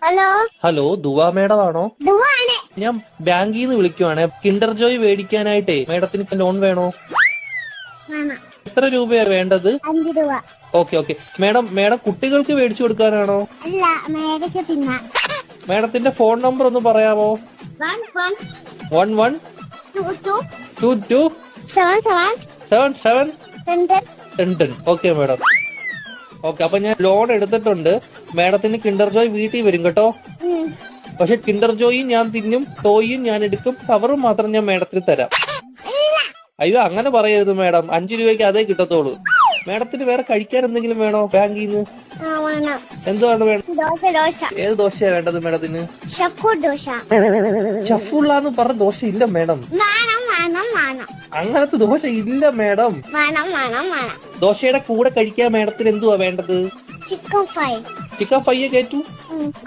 Hello hello ദുവാ madam ആണോ? ദുവാണ്. ഞാൻ ബാങ്കിൽ നിന്ന് വിളിക്കുവാണ്. കിൻഡർ ജോയ് മേടിക്കാനായിട്ടേ മേഡത്തിന് ലോൺ വേണോ? വേണം. എത്ര രൂപയാ വേണ്ടത്? 5 രൂപ. ഓക്കെ മേഡം കുട്ടികൾക്ക് മേടിച്ചു കൊടുക്കാനാണോ? അല്ല, മേടിച്ച് തിന്നാൻ. മേഡത്തിന്റെ ഫോൺ നമ്പർ ഒന്ന് പറയാമോ? 11 11 22 22 77 77 10. 10. Okay madam. ഓക്കെ, അപ്പൊ ഞാൻ ലോൺ എടുത്തിട്ടുണ്ട്. മേഡത്തിന് കിൻഡർ ജോയ് വീട്ടിൽ വരും കേട്ടോ. പക്ഷെ കിൻഡർ ജോയും ഞാൻ തിന്നും, ടോയും ഞാൻ എടുക്കും, കവറും മാത്രം ഞാൻ മേഡത്തിന് തരാം. അയ്യോ അങ്ങനെ പറയരുത് മേഡം, 5 രൂപയ്ക്ക് അതേ കിട്ടത്തോളൂ. മേഡത്തിന് വേറെ കഴിക്കാൻ എന്തെങ്കിലും വേണോ ബാങ്കിൽ നിന്ന്? എന്തുവാണ് വേണം? ദോശ. ഏത് ദോശയാ വേണ്ടത് മേഡത്തിന്? ഷക്കു ദോശ. ഷഫുള്ളാന്ന് പറഞ്ഞ ദോശ ഇല്ല മേഡം. വേണം. അങ്ങനത്തെ ദോശ ഇല്ല മേഡം. വേണം. ദോശയുടെ കൂടെ കഴിക്കാൻ മേഡത്തിന് എന്തുവാ വേണ്ടത്? Chicken fry. Chicken fry കയറ്റു.